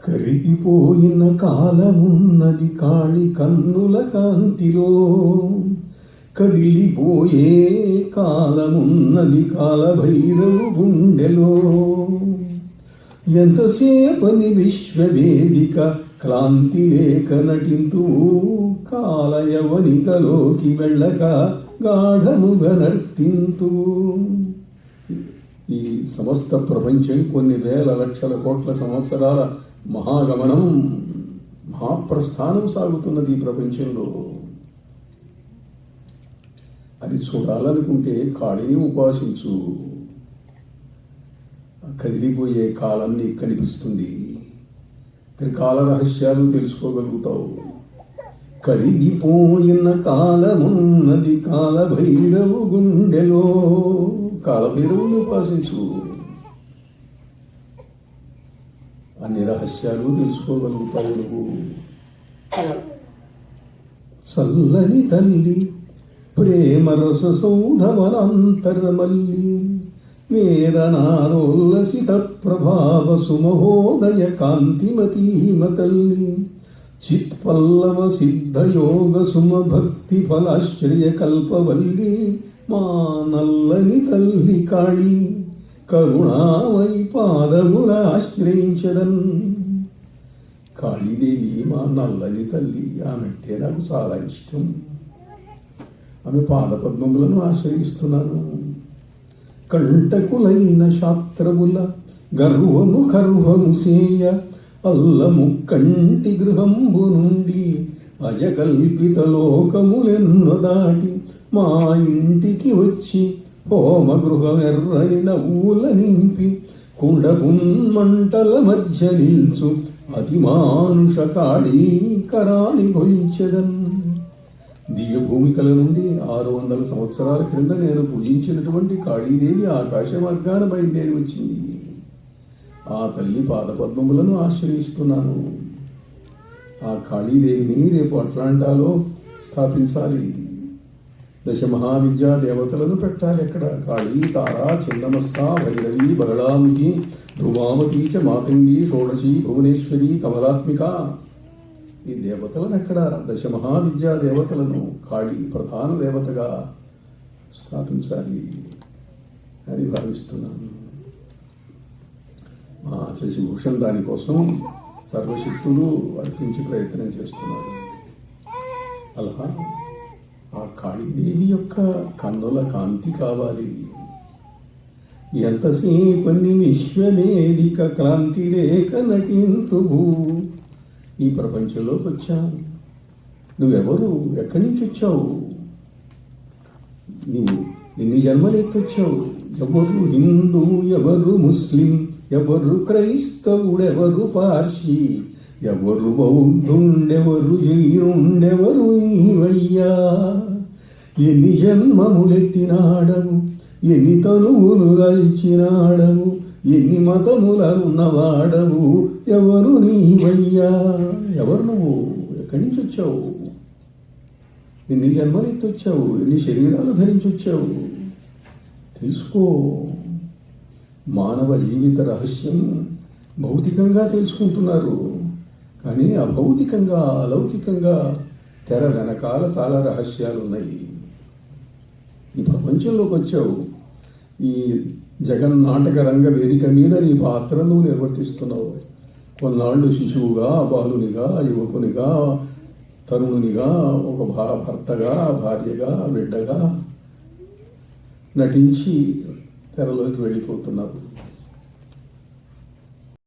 కరిగిపోయిన కాలమున్నది కాళి కన్నుల కాంతిలో, కదిలిపోయే కాలమున్నది కాలభైరవు గుండెలో. ఎంతసేపని విశ్వవేదిక క్రాంతి లేక నటింతూ, కాలయవనికలోకి వెళ్ళక గాఢముగా నర్తింతూ. ఈ సమస్త ప్రపంచం కొన్ని వేల లక్షల కోట్ల సంవత్సరాల మహాగమనం, మహాప్రస్థానం సాగుతున్నది ఈ ప్రపంచంలో. అది చూడాలనుకుంటే కాళిని ఉపాసించు, కదిలిపోయే కాలం నీకు కనిపిస్తుంది, త్రికాల రహస్యాలు తెలుసుకోగలుగుతావు. కరిగిపోయిన కాలమున్నది కాలభైరవు గుండెలో, కాలభైరవుని ఉపాసించు, అన్ని రహస్యాలు తెలుసుకోగలుగుతావు నువ్వు. చల్లని తల్లి ప్రేమరస సౌధవనంతరమల్లి, వేదనాలోల్లసిత ప్రభావ సుమహోదయ కాంతిమతీమ తల్లి, చిత్పల్లవ సిద్ధయోగ సుమభక్తి ఫలాశ్రయ కల్పవల్లి, మా నల్లని తల్లి కాళి కరుణామయి పాదముల ఆశ్రయించదన్. కాళీదేవి మా నల్లని తల్లి, ఆమెట్టే నాకు చాలా ఇష్టం. ఆమె పాదపద్మములను ఆశ్రయిస్తున్నాను. కంటకులైన శాస్త్రముల గర్వము కర్వము సేయ, అల్లము కంటి గృహంబు నుండి అజకల్పిత లోకములెన్నో దాటి మా ఇంటికి వచ్చి హోమగృహమెర్రని నవ్వుల నింపి, కుండపున్మంటల మధ్య నిల్చు అతిమానుష కాళీ కరాళి గొల్చెదన్. దివ్య భూమికల నుండి 600 సంవత్సరాల క్రింద నేను పూజించినటువంటి కాళీదేవి ఆకాశ మార్గాన బయలుదేరి వచ్చింది. ఆ తల్లి పాదపద్మములను ఆశ్రయిస్తున్నాను. ఆ కాళీదేవిని రేపు అట్లాంటాలో స్థాపించాలి. 10 మహావిద్యా దేవతలను పెట్టాలి అక్కడ. కాళీ, తారా, చిన్నమస్త, భైరవి, బగళాముఖి, ధ్రువామతి చ మాతంగి, షోడశి, భువనేశ్వరి, కమలాత్మిక. ఈ దేవతలను ఎక్కడ 10 మహావిద్యా దేవతలను కాళీ ప్రధాన దేవతగా స్థాపించాలి అని భావిస్తున్నాను. మా శశిభూషణ్ దానికోసం సర్వశక్తులు అర్పించి ప్రయత్నం చేస్తున్నారు. అలా ఆ కాళీదేవి యొక్క కన్నుల కాంతి కావాలి. ఎంతసేపని విశ్వవేదిక క్రాంతి లేక నటింతువు. ఈ ప్రపంచంలోకి వచ్చావు. నువ్వెవరు? ఎక్కడి నుంచి వచ్చావు? నువ్వు ఎన్ని జన్మలు ఎత్తొచ్చావు? ఎవరు హిందూ, ఎవరు ముస్లిం, ఎవరు క్రైస్తవుడెవరు పార్సీ, ఎవరు బౌద్ధుండెవరు జైనుండెవరు నీవయ్యా. ఎన్ని జన్మములెత్తినాడము, ఎన్ని తనువులు దాల్చినాడము, ఎన్ని మతములన్నవాడవు, ఎవరు నీవయ్యా. ఎవరు నువ్వు? ఎక్కడి నుంచి వచ్చావు? ఎన్ని జన్మలు ఎత్తొచ్చావు? ఎన్ని శరీరాలు ధరించి వచ్చావు? తెలుసుకో. మానవ జీవిత రహస్యం భౌతికంగా తెలుసుకుంటున్నారు, కానీ అభౌతికంగా, అలౌకికంగా తెర వెనకాల చాలా రహస్యాలు ఉన్నాయి. ఈ ప్రపంచంలోకి వచ్చావు. ఈ జగన్నాటక రంగ వేదిక మీద నీ పాత్రను నిర్వర్తిస్తున్నావు. కొన్నాళ్ళు శిశువుగా, బాలునిగా, యువకునిగా, తరుణునిగా, ఒక భర్తగా, భార్యగా, బిడ్డగా నటించి తెరలోకి వెళ్ళిపోతున్నారు.